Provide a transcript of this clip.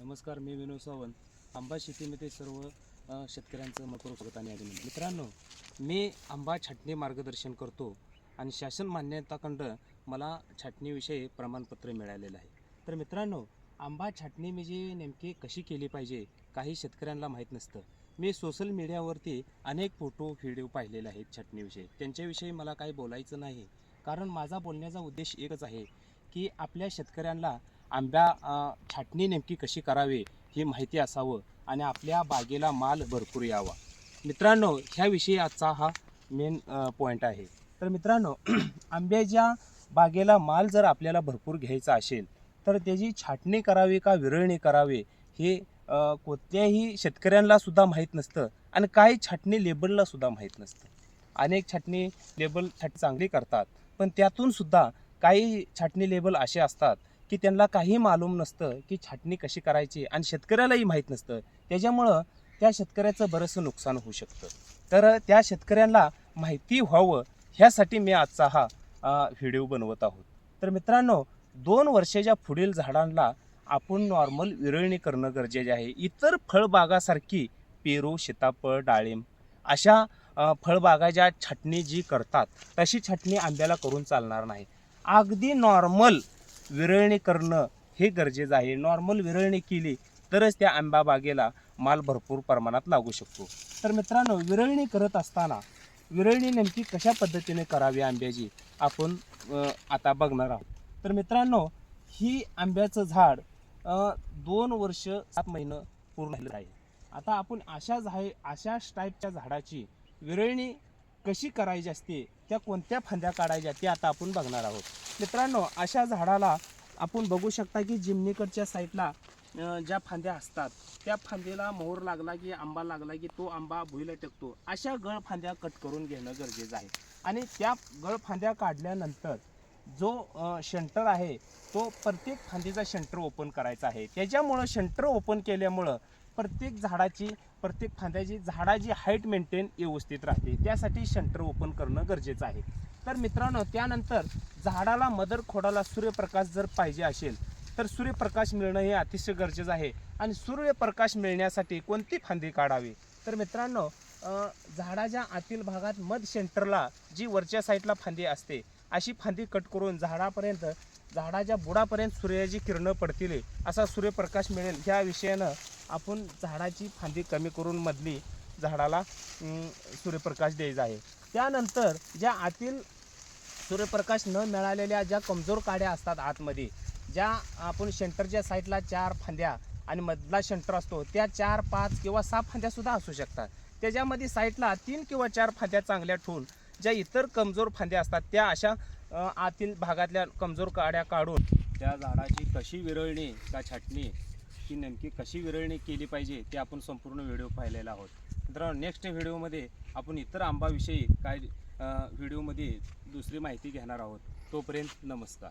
नमस्कार, मी विनोद सावंत. आंबा शेतीमध्ये सर्व शेतकऱ्यांचं मनपूर्वक स्वागत आणि अभिनंदन. मित्रांनो, मी आंबा छाटणी मार्गदर्शन करतो आणि शासन मान्यताखंड मला छाटणीविषयी प्रमाणपत्र मिळालेलं आहे. तर मित्रांनो, आंबा छाटणी म्हणजे नेमकी कशी केली पाहिजे काही शेतकऱ्यांना माहीत नसतं. मी सोशल मीडियावरती अनेक फोटो व्हिडिओ पाहिलेले आहेत छाटणीविषयी. त्यांच्याविषयी मला काही बोलायचं नाही, कारण माझा बोलण्याचा उद्देश एकच आहे की आपल्या शेतकऱ्यांना छाटणी नेमकी कशी करावी ही माहिती असावं आणि आपल्या बागेला माल भरपूर यावा. मित्रांनो, ह्याविषयी आजचा हा मेन पॉईंट आहे. तर मित्रांनो, आंब्याच्या बागेला माल जर आपल्याला भरपूर घ्यायचा असेल तर त्याची छाटणी करावी का विरळणी करावी हे कोणत्याही शेतकऱ्यांना सुद्धा माहीत नसतं आणि काही छाटणी लेबलला सुद्धा माहीत नसतं. अनेक छाटणी लेबल चांगली करतात, पण त्यातून सुद्धा काही छाटणी लेबल असे असतात की त्यांना काही मालूम नसतं की छाटणी कशी करायची आणि शेतकऱ्यालाही माहीत नसतं. त्याच्यामुळं त्या शेतकऱ्याचं बरंचसं नुकसान होऊ शकतं. तर त्या शेतकऱ्यांना माहिती व्हावं ह्यासाठी मी आजचा हा व्हिडिओ बनवत आहोत. तर मित्रांनो, 2 वर्षाच्या पुढील झाडांना आपण नॉर्मल विरळणी करणं गरजेचे आहे. इतर फळबागासारखी पेरू, सीताफळ, डाळिंब अशा फळबागाच्या छाटणी जी करतात तशी छाटणी आंब्याला करून चालणार नाही. अगदी नॉर्मल विरळणी करणं हे गरजेचं आहे. नॉर्मल विरळणी केली तरच त्या आंबा बागेला माल भरपूर प्रमाणात लागू शकतो. तर मित्रांनो, विरळणी करत असताना विरळणी नेमकी कशा पद्धतीने करावी आंब्याची आपण आता बघणार आहोत. तर मित्रांनो, ही आंब्याचं झाड 2 वर्ष 7 महिने पूर्ण झालेलं आहे. आता आपण अशा टाईपच्या झाडाची विरळणी कशी करायची असते, त्या कोणत्या फांद्या काढायच्या ते आता आपण बघणार आहोत. मित्रांनो, अशा झाडाला आपण बघू शकता की जिमनीकडच्या साईडला ज्या फांद्या असतात त्या फांद्याला मोहर लागला की आंबा लागला की तो आंबा भुईला टेकतो. अशा गळ फांद्या कट करून घेणं गरजेचं आहे. आणि त्या गळ फांद्या काढल्यानंतर जो शंटर आहे तो प्रत्येक फांदीचा शंटर ओपन करायचा आहे. त्याच्यामुळं शंटर ओपन केल्यामुळं प्रत्येक फांद्याची झाडाची हाईट मेंटेन व्यवस्थित राहते. त्यासाठी शंटर ओपन करणं गरजेचं आहे. तर मित्रांनो, त्यानंतर झाडाला मदर खोडाला सूर्यप्रकाश जर पाहिजे असेल तर सूर्यप्रकाश मिळणं हे अतिशय गरजेचं आहे. आणि सूर्यप्रकाश मिळण्यासाठी कोणती फांदी काढावी, तर मित्रांनो, झाडाच्या आतील भागात मध सेंटरला जी वरच्या साईडला फांदी असते अशी फांदी कट करून झाडाच्या बुडापर्यंत सूर्याची किरणं पडतील असा सूर्यप्रकाश मिळेल ह्या विषयानं आपण झाडाची फांदी कमी करून मधली झाडाला सूर्यप्रकाश द्यायचा आहे. त्यानंतर ज्या आतील सूर्यप्रकाश न मिळालेल्या ज्या कमजोर काड्या असतात आतमध्ये, ज्या आपण सेंटरच्या साईडला 4 फांद्या आणि मधला सेंटर असतो त्या 4, 5 किंवा 6 फांद्या सुद्धा असू शकतात. त्याच्यामध्ये साईडला 3 किंवा 4 फांद्या चांगल्या ठेवून ज्या इतर कमजोर फांद्या असतात त्या अशा आतील भागातल्या कमजोर काड्या काढून त्या झाडाची कशी विरळणी का छाटणी की नेमकी कशी विरळणी केली पाहिजे ते आपण संपूर्ण व्हिडिओ पाहिलेला आहोत. मित्रांनो, नेक्स्ट व्हिडिओमध्ये आपण इतर आंबाविषयी काय व्हिडिओमध्ये दुसरी माहिती घेणार आहोत. तोपर्यंत नमस्कार.